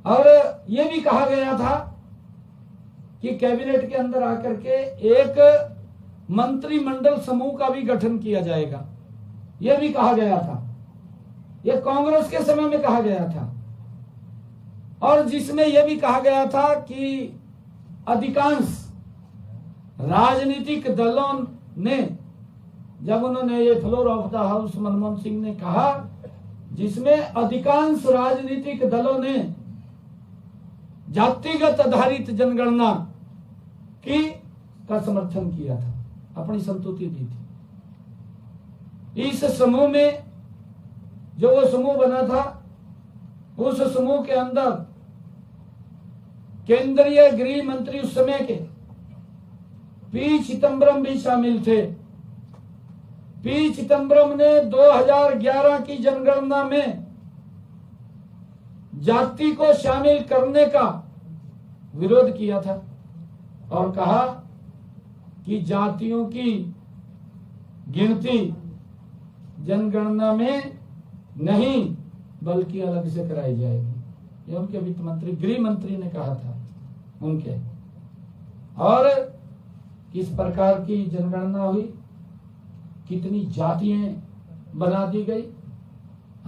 और ये भी कहा गया था कि कैबिनेट के अंदर आकर के एक मंत्रिमंडल समूह का भी गठन किया जाएगा, यह भी कहा गया था। यह कांग्रेस के समय में कहा गया था, और जिसमें यह भी कहा गया था कि अधिकांश राजनीतिक दलों ने, जब उन्होंने ये floor of the house Manmohan Singh ने कहा, जिसमें अधिकांश राजनीतिक दलों ने जातिगत आधारित जनगणना का समर्थन किया था, अपनी संतुष्टि दी थी। इस समूह में जो वो समूह बना था, उस समूह के अंदर केंद्रीय गृह मंत्री उस समय के पी चिदम्बरम भी शामिल थे। पी चिदम्बरम ने 2011 की जनगणना में जाति को शामिल करने का विरोध किया था और कहा कि जातियों की गिनती जनगणना में नहीं बल्कि अलग से कराई जाएगी। ये उनके वित्त मंत्री, गृह मंत्री ने कहा था उनके। और किस प्रकार की जनगणना हुई, कितनी जातियां बना दी गई,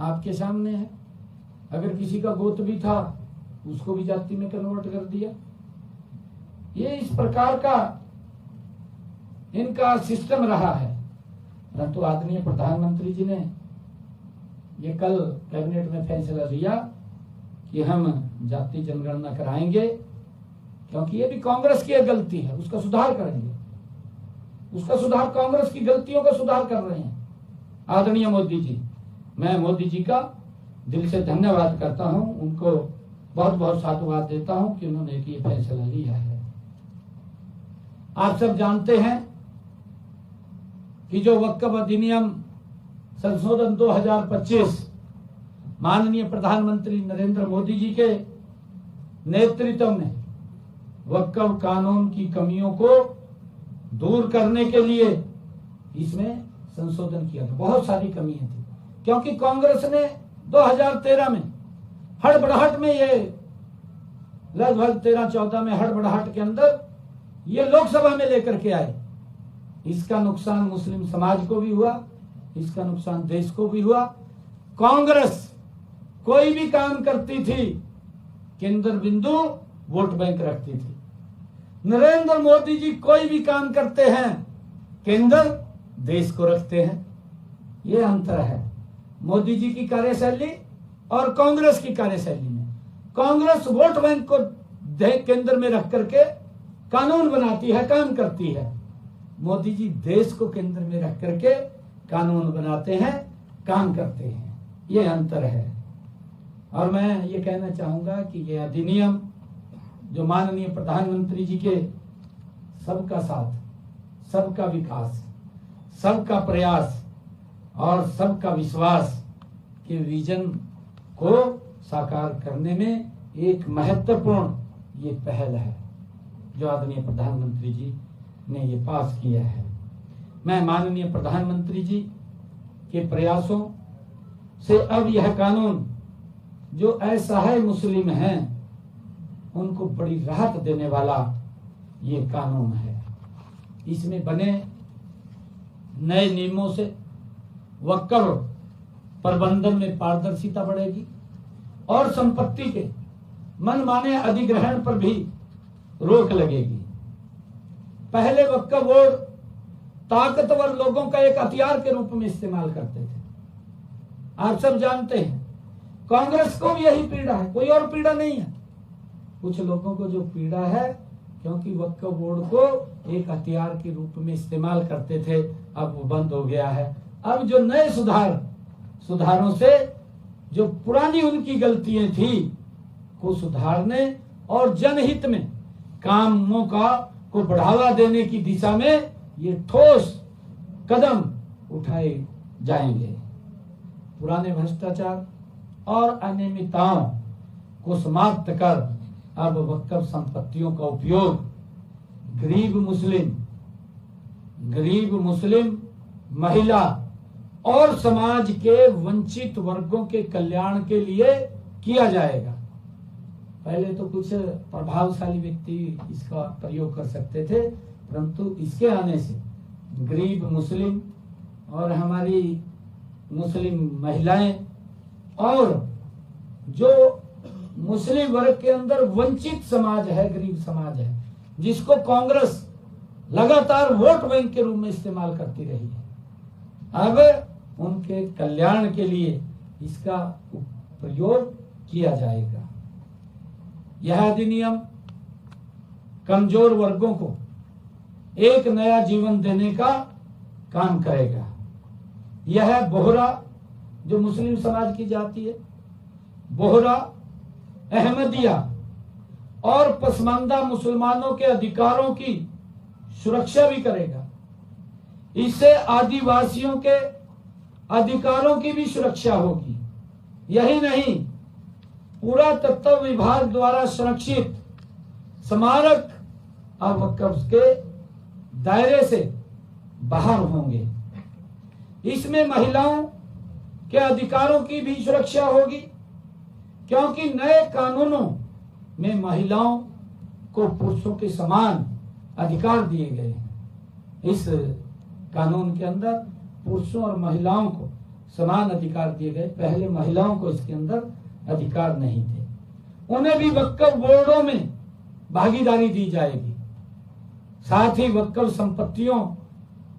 आपके सामने है। अगर किसी का गोत्र भी था उसको भी जाति में कन्वर्ट कर दिया। ये इस प्रकार का इनका सिस्टम रहा है। परंतु आदरणीय प्रधानमंत्री जी ने ये कल कैबिनेट में फैसला लिया कि हम जाति जनगणना कराएंगे, क्योंकि ये भी कांग्रेस की एक गलती है, उसका सुधार करेंगे। उसका सुधार, कांग्रेस की गलतियों का सुधार कर रहे हैं आदरणीय मोदी जी। मैं मोदी जी का दिल से धन्यवाद करता हूं, उनको बहुत बहुत साधुवाद देता हूं कि उन्होंने ये फैसला लिया है। आप सब जानते हैं कि जो वक्फ अधिनियम संशोधन 2025 माननीय प्रधानमंत्री नरेंद्र मोदी जी के नेतृत्व में वक्फ कानून की कमियों को दूर करने के लिए इसमें संशोधन किया था। बहुत सारी कमियां थी, क्योंकि कांग्रेस ने 2013 में हड़बड़ाहट में, ये लगभग 13-14 में हड़बड़ाहट के अंदर ये लोकसभा में लेकर के आए। इसका नुकसान मुस्लिम समाज को भी हुआ, इसका नुकसान देश को भी हुआ। कांग्रेस कोई भी काम करती थी, केंद्र बिंदु वोट बैंक रखती थी। नरेंद्र मोदी जी कोई भी काम करते हैं, केंद्र देश को रखते हैं। ये अंतर है मोदी जी की कार्यशैली और कांग्रेस की कार्यशैली में। कांग्रेस वोट बैंक को केंद्र में रख करके कानून बनाती है, काम करती है। मोदी जी देश को केंद्र में रख करके कानून बनाते हैं, काम करते हैं। ये अंतर है। और मैं ये कहना चाहूंगा कि ये अधिनियम जो माननीय प्रधानमंत्री जी के सबका साथ, सबका विकास, सबका प्रयास और सबका विश्वास के विजन को साकार करने में एक महत्वपूर्ण ये पहल है जो आदरणीय प्रधानमंत्री जी ने ये पास किया है। मैं माननीय प्रधानमंत्री जी के प्रयासों से अब यह कानून जो असहाय मुस्लिम हैं उनको बड़ी राहत देने वाला ये कानून है। इसमें बने नए नियमों से वक्फ प्रबंधन में पारदर्शिता बढ़ेगी और संपत्ति के मनमाने अधिग्रहण पर भी रोक लगेगी। पहले वक्फ बोर्ड ताकतवर लोगों का एक हथियार के रूप में इस्तेमाल करते थे। आप सब जानते हैं कांग्रेस को भी यही पीड़ा है, कोई और पीड़ा नहीं है। कुछ लोगों को जो पीड़ा है क्योंकि वक्फ बोर्ड को एक हथियार के रूप में इस्तेमाल करते थे, अब वो बंद हो गया है। अब जो नए सुधारों से जो पुरानी उनकी गलतियां थी को सुधारने और जनहित में कामों को बढ़ावा देने की दिशा में ये ठोस कदम उठाए जाएंगे। पुराने भ्रष्टाचार और अनियमितताओं को समाप्त कर अब वक्फ संपत्तियों का उपयोग गरीब मुस्लिम महिला और समाज के वंचित वर्गों के कल्याण के लिए किया जाएगा। पहले तो कुछ प्रभावशाली व्यक्ति इसका प्रयोग कर सकते थे, परंतु इसके आने से गरीब मुस्लिम और हमारी मुस्लिम महिलाएं और जो मुस्लिम वर्ग के अंदर वंचित समाज है, गरीब समाज है, जिसको कांग्रेस लगातार वोट बैंक के रूप में इस्तेमाल करती रही है, अब उनके कल्याण के लिए इसका प्रयोग किया जाएगा। यह अधिनियम कमजोर वर्गों को एक नया जीवन देने का काम करेगा। यह बोहरा, जो मुस्लिम समाज की जाति है, बोहरा, अहमदिया और पसमानदा मुसलमानों के अधिकारों की सुरक्षा भी करेगा। इससे आदिवासियों के अधिकारों की भी सुरक्षा होगी। यही नहीं, पुरातत्व विभाग द्वारा संरक्षित स्मारक और वक्फ के दायरे से बाहर होंगे। इसमें महिलाओं के अधिकारों की भी सुरक्षा होगी, क्योंकि नए कानूनों में महिलाओं को पुरुषों के समान अधिकार दिए गए हैं। इस कानून के अंदर पुरुषों और महिलाओं को समान अधिकार दिए गए। पहले महिलाओं को इसके अंदर अधिकार नहीं थे। उन्हें भी वक्फ बोर्डों में भागीदारी दी जाएगी। साथ ही वक्फ संपत्तियों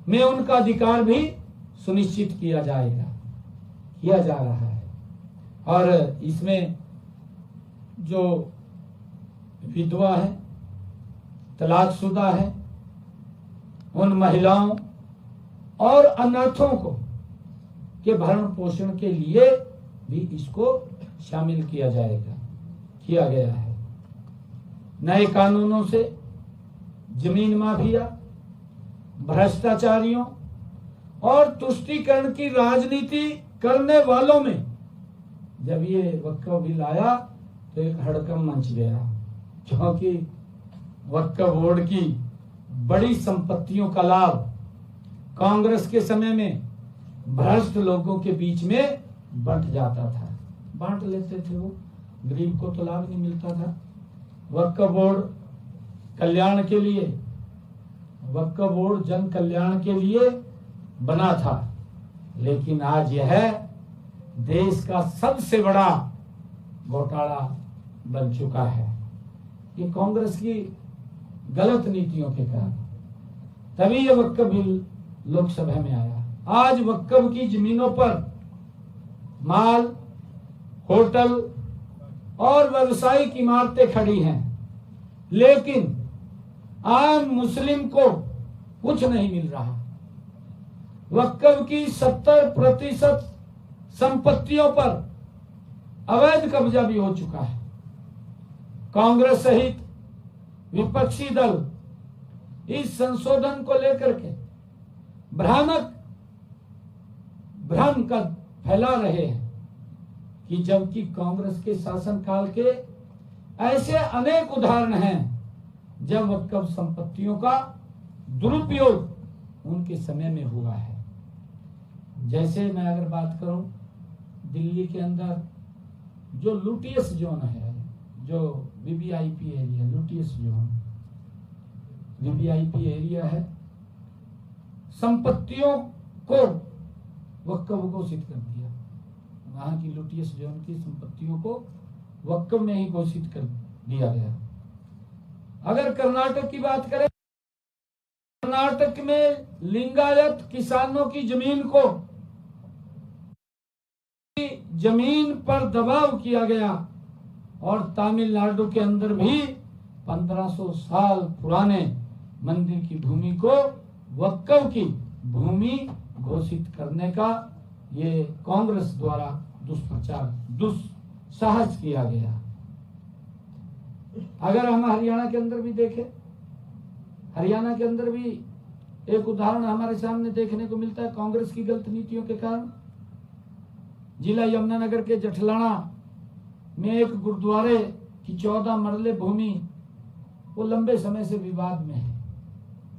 में उनका अधिकार भी सुनिश्चित किया जा रहा है। और इसमें जो विधवा है, तलाकशुदा है, उन महिलाओं और अनाथों को के भरण पोषण के लिए भी इसको शामिल किया गया है। नए कानूनों से जमीन माफिया, भ्रष्टाचारियों और तुष्टीकरण की राजनीति करने वालों में जब ये वक्फ बिल आया तो एक हड़कंप मच गया, क्योंकि वक्फ बोर्ड की बड़ी संपत्तियों का लाभ कांग्रेस के समय में भ्रष्ट लोगों के बीच में बंट जाता था। बांट लेते थे वो, गरीब को तो लाभ नहीं मिलता था। वक्फ बोर्ड कल्याण के लिए, वक्फ बोर्ड जन कल्याण के लिए बना था, लेकिन आज यह देश का सबसे बड़ा घोटाला बन चुका है। ये कांग्रेस की गलत नीतियों के कारण तभी ये वक्फ बिल लोकसभा में आया। आज वक्फ की जमीनों पर माल, होटल और व्यावसायिक इमारतें खड़ी हैं, लेकिन आम मुस्लिम को कुछ नहीं मिल रहा। वक्फ की 70% संपत्तियों पर अवैध कब्जा भी हो चुका है। कांग्रेस सहित विपक्षी दल इस संशोधन को लेकर के भ्रम का फैला रहे हैं कि जबकि कांग्रेस के शासनकाल के ऐसे अनेक उदाहरण हैं जब वक्फ संपत्तियों का दुरुपयोग उनके समय में हुआ है। जैसे मैं अगर बात करूं, दिल्ली के अंदर जो लुटियस जोन है, जो VVIP area, Lutyens zone VVIP area है, संपत्तियों को वक्फ घोषित कर दिया। वहां की लुटियस जोन की संपत्तियों को वक्फ में ही घोषित कर दिया गया। अगर कर्नाटक की बात करें, कर्नाटक में लिंगायत किसानों की जमीन पर दबाव किया गया, और तमिलनाडु के अंदर भी 1500 साल पुराने मंदिर की भूमि को वक्फ की भूमि घोषित करने का ये कांग्रेस द्वारा दुस्साहस किया गया। अगर हम हरियाणा के अंदर भी देखें, हरियाणा के अंदर भी एक उदाहरण हमारे सामने देखने को मिलता है कांग्रेस की गलत नीतियों के कारण। जिला यमुनानगर के जठलाना में एक गुरुद्वारे की 14 मरले भूमि वो लंबे समय से विवाद में है।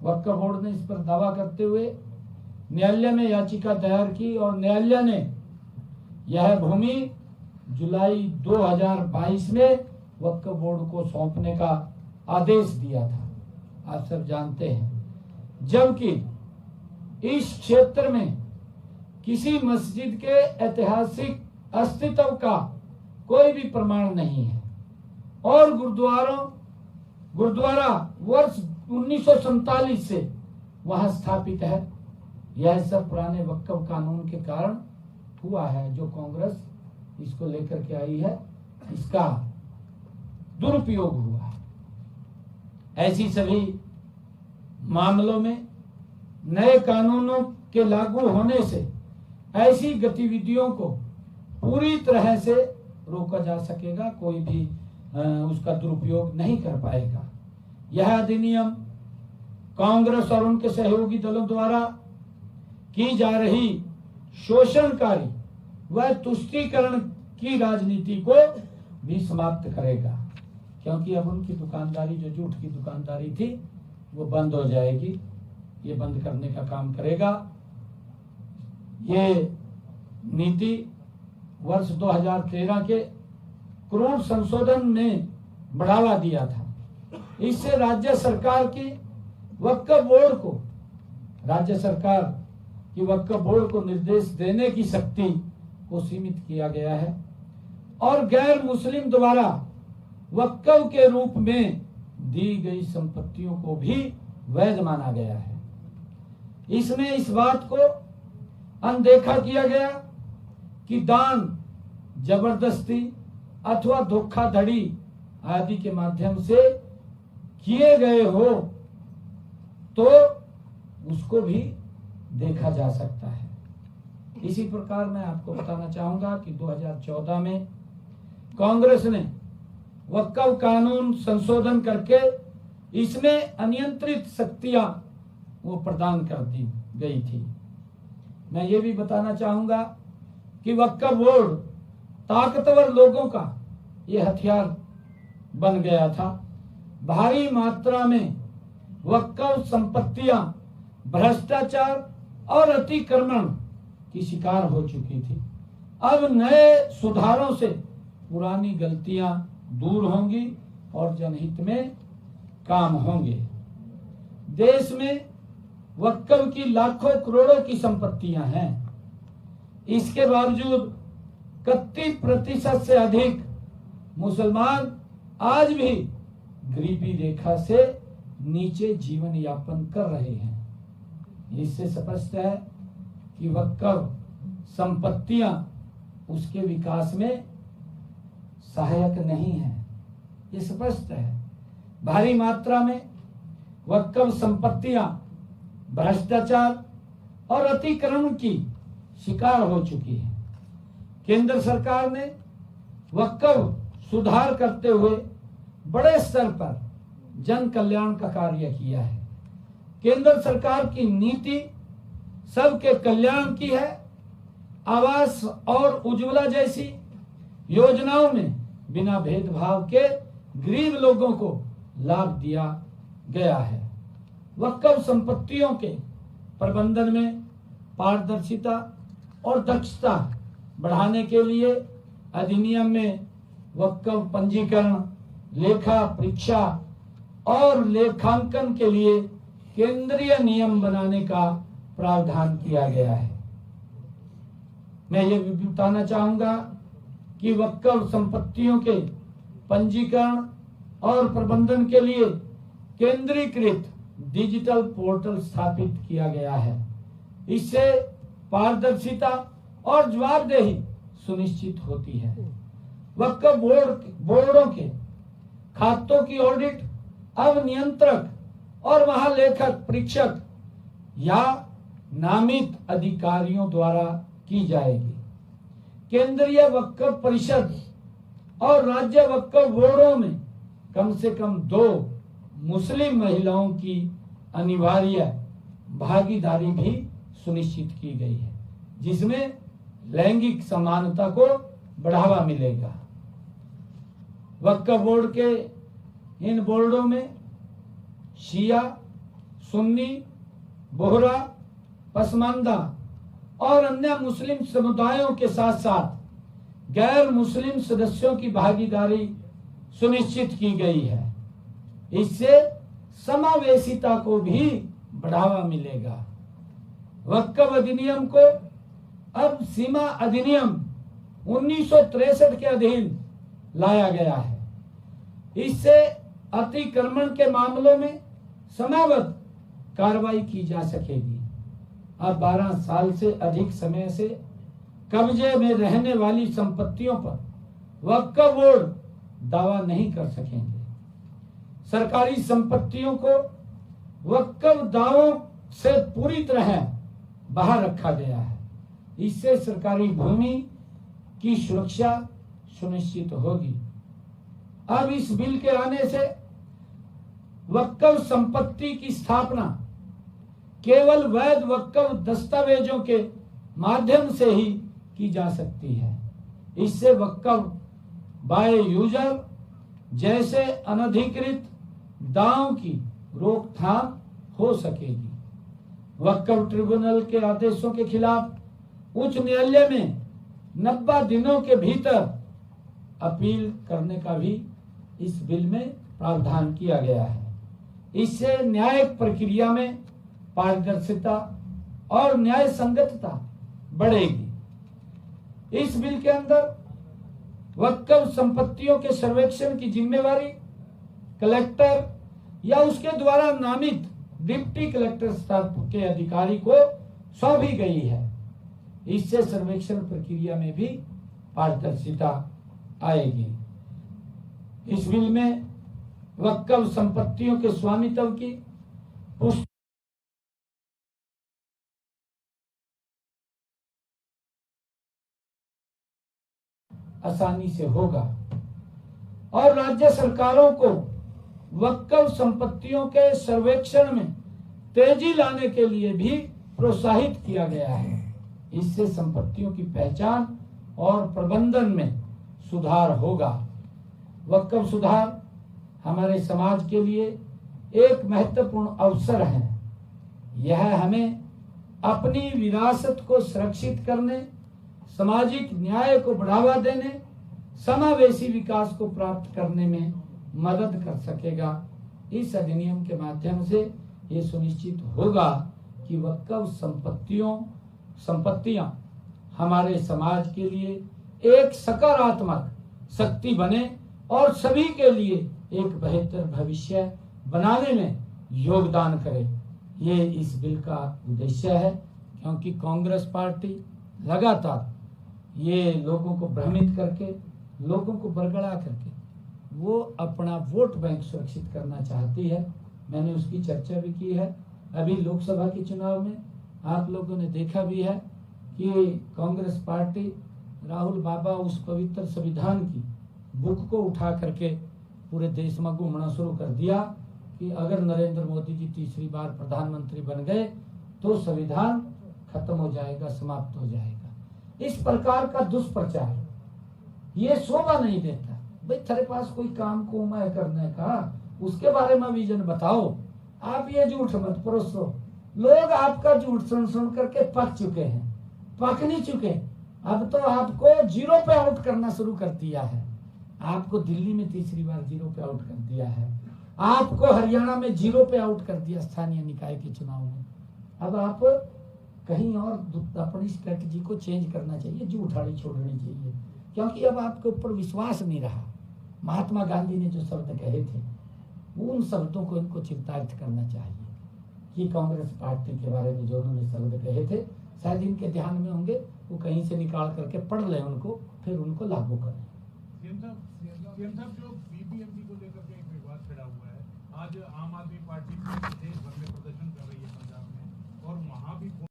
वक्फ बोर्ड ने इस पर दावा करते हुए न्यायालय में याचिका दायर की, और न्यायालय ने यह भूमि जुलाई 2022 में वक्फ बोर्ड को सौंपने का आदेश दिया था, आप सब जानते हैं। जबकि इस क्षेत्र में किसी मस्जिद के ऐतिहासिक अस्तित्व का कोई भी प्रमाण नहीं है और गुरुद्वारा वर्ष 1947 से वहां स्थापित है। यह सब पुराने वक्फ कानून के कारण हुआ है। जो कांग्रेस इसको लेकर के आई है, इसका दुरुपयोग हुआ है। ऐसी सभी मामलों में नए कानूनों के लागू होने से ऐसी गतिविधियों को पूरी तरह से रोका जा सकेगा, कोई भी उसका दुरुपयोग नहीं कर पाएगा। यह अधिनियम कांग्रेस और उनके सहयोगी दलों द्वारा की जा रही शोषणकारी व तुष्टीकरण की राजनीति को भी समाप्त करेगा, क्योंकि अब उनकी दुकानदारी, जो झूठ की दुकानदारी थी, वो बंद हो जाएगी। ये बंद करने का काम करेगा। ये नीति वर्ष 2013 के क्रूड संशोधन ने बढ़ावा दिया था। इससे राज्य सरकार की वक्फ बोर्ड को निर्देश देने की शक्ति को सीमित किया गया है और गैर मुस्लिम द्वारा वक्फ के रूप में दी गई संपत्तियों को भी वैध माना गया है। इसमें इस बात को अनदेखा किया गया कि दान, जबरदस्ती अथवा धोखाधड़ी आदि के माध्यम से किए गए हो तो उसको भी देखा जा सकता है। इसी प्रकार मैं आपको बताना चाहूंगा कि 2014 में कांग्रेस ने वक्फ कानून संशोधन करके इसमें अनियंत्रित शक्तियां वो प्रदान कर दी गई थी। मैं ये भी बताना चाहूंगा कि वक्फ बोर्ड ताकतवर लोगों का ये हथियार बन गया था। भारी मात्रा में वक्फ संपत्तियां भ्रष्टाचार और अतिक्रमण की शिकार हो चुकी थी। अब नए सुधारों से पुरानी गलतियां दूर होंगी और जनहित में काम होंगे। देश में वक्फ की लाखों करोड़ों की संपत्तियां हैं। इसके बावजूद 31% से अधिक मुसलमान आज भी गरीबी रेखा से नीचे जीवन यापन कर रहे हैं। इससे स्पष्ट है कि वक्फ संपत्तियां उसके विकास में सहायक नहीं है। ये स्पष्ट है। भारी मात्रा में वक्फ संपत्तियां भ्रष्टाचार और अतिक्रमण की शिकार हो चुकी है। केंद्र सरकार ने वक्फ सुधार करते हुए बड़े स्तर पर जन कल्याण का कार्य किया है। केंद्र सरकार की नीति सबके कल्याण की है। आवास और उज्ज्वला जैसी योजनाओं में बिना भेदभाव के गरीब लोगों को लाभ दिया गया है। वक्फ संपत्तियों के प्रबंधन में पारदर्शिता और दक्षता बढ़ाने के लिए अधिनियम में वक्फ पंजीकरण, लेखा परीक्षा और लेखांकन के लिए केंद्रीय नियम बनाने का प्रावधान किया गया है। मैं ये भी बताना चाहूंगा कि वक्फ संपत्तियों के पंजीकरण और प्रबंधन के लिए केंद्रीकृत डिजिटल पोर्टल स्थापित किया गया है। इससे पारदर्शिता और जवाबदेही सुनिश्चित होती है। वक्फ बोर्डों के खातों की ऑडिट अब नियंत्रक और महालेखक परीक्षक या नामित अधिकारियों द्वारा की जाएगी। केंद्रीय वक्फ परिषद और राज्य वक्फ बोर्डों में कम से कम 2 मुस्लिम महिलाओं की अनिवार्य भागीदारी भी सुनिश्चित की गई है, जिसमें लैंगिक समानता को बढ़ावा मिलेगा। वक्फ बोर्ड के इन बोर्डों में शिया, सुन्नी, बोहरा, पसमानदा और अन्य मुस्लिम समुदायों के साथ साथ गैर मुस्लिम सदस्यों की भागीदारी सुनिश्चित की गई है। इससे समावेशिता को भी बढ़ावा मिलेगा। वक्फ अधिनियम को अब सीमा अधिनियम 1963 के अधीन लाया गया है। इससे अतिक्रमण के मामलों में समयबद्ध कार्रवाई की जा सकेगी। अब 12 साल से अधिक समय से कब्जे में रहने वाली संपत्तियों पर वक्फ बोर्ड दावा नहीं कर सकेंगे। सरकारी संपत्तियों को वक्फ दावों से पूरी तरह बाहर रखा गया है। इससे सरकारी भूमि की सुरक्षा सुनिश्चित होगी। अब इस बिल के आने से वक्फ संपत्ति की स्थापना केवल वैध वक्फ दस्तावेजों के माध्यम से ही की जा सकती है। इससे वक्फ बाय यूजर जैसे अनधिकृत दावों की रोकथाम हो सकेगी। वक्फ ट्रिब्यूनल के आदेशों के खिलाफ उच्च न्यायालय में 90 दिनों के भीतर अपील करने का भी इस बिल में प्रावधान किया गया है। इससे न्यायिक प्रक्रिया में पारदर्शिता और न्याय संगतता बढ़ेगी। इस बिल के अंदर वक्फ संपत्तियों के सर्वेक्षण की जिम्मेवारी कलेक्टर या उसके द्वारा नामित डिप्टी कलेक्टर स्तर के अधिकारी को सौंपी गई है। इससे सर्वेक्षण प्रक्रिया में भी पारदर्शिता आएगी। इस बिल में वक्फ संपत्तियों के स्वामित्व की पुष्टि आसानी से होगा और राज्य सरकारों को वक्फ संपत्तियों के सर्वेक्षण में तेजी लाने के लिए भी प्रोत्साहित किया गया है। इससे संपत्तियों की पहचान और प्रबंधन में सुधार होगा। वक्फ सुधार हमारे समाज के लिए एक महत्वपूर्ण अवसर है। यह हमें अपनी विरासत को सुरक्षित करने, सामाजिक न्याय को बढ़ावा देने, समावेशी विकास को प्राप्त करने में मदद कर सकेगा। इस अधिनियम के माध्यम से ये सुनिश्चित होगा कि वक्फ संपत्तियां हमारे समाज के लिए एक सकारात्मक शक्ति बने और सभी के लिए एक बेहतर भविष्य बनाने में योगदान करे। ये इस बिल का उद्देश्य है, क्योंकि कांग्रेस पार्टी लगातार ये लोगों को भ्रमित करके, लोगों को बरगला करके वो अपना वोट बैंक सुरक्षित करना चाहती है। मैंने उसकी चर्चा भी की है। अभी लोकसभा के चुनाव में आप लोगों ने देखा भी है कि कांग्रेस पार्टी राहुल बाबा उस पवित्र संविधान की बुक को उठा करके पूरे देश में घूमना शुरू कर दिया कि अगर नरेंद्र मोदी जी तीसरी बार प्रधानमंत्री बन गए तो संविधान खत्म हो जाएगा, समाप्त हो जाएगा। इस प्रकार का दुष्प्रचार ये शोभा नहीं देता। भाई तेरे पास कोई काम को मैं करने का, उसके बारे में विजन बताओ। आप ये झूठ मत परोसो। लोग आपका झूठ सुन सुन करके पक चुके हैं, पक नहीं चुके। अब तो आपको जीरो पे आउट करना शुरू कर दिया है। आपको दिल्ली में तीसरी बार जीरो पे आउट कर दिया है। आपको हरियाणा में जीरो पे आउट कर दिया स्थानीय निकाय के चुनाव में। अब आप कहीं और अपनी स्ट्रेटजी को चेंज करना चाहिए, झूठाड़ी छोड़नी चाहिए, क्योंकि अब आपके ऊपर विश्वास नहीं रहा। महात्मा गांधी ने जो शब्द कहे थे उन शब्दों को इनको चिंतार्थ करना चाहिए कि कांग्रेस पार्टी के बारे में जो उन्होंने शब्द कहे थे शायद इनके ध्यान में होंगे, वो कहीं से निकाल करके पढ़ लें उनको, फिर उनको लागू करें। जो बीबीएमपी को लेकर के एक विवाद खड़ा हुआ है, आज आम आदमी पार्टी देश भर में प्रदर्शन कर रही है पंजाब में, और वहाँ भी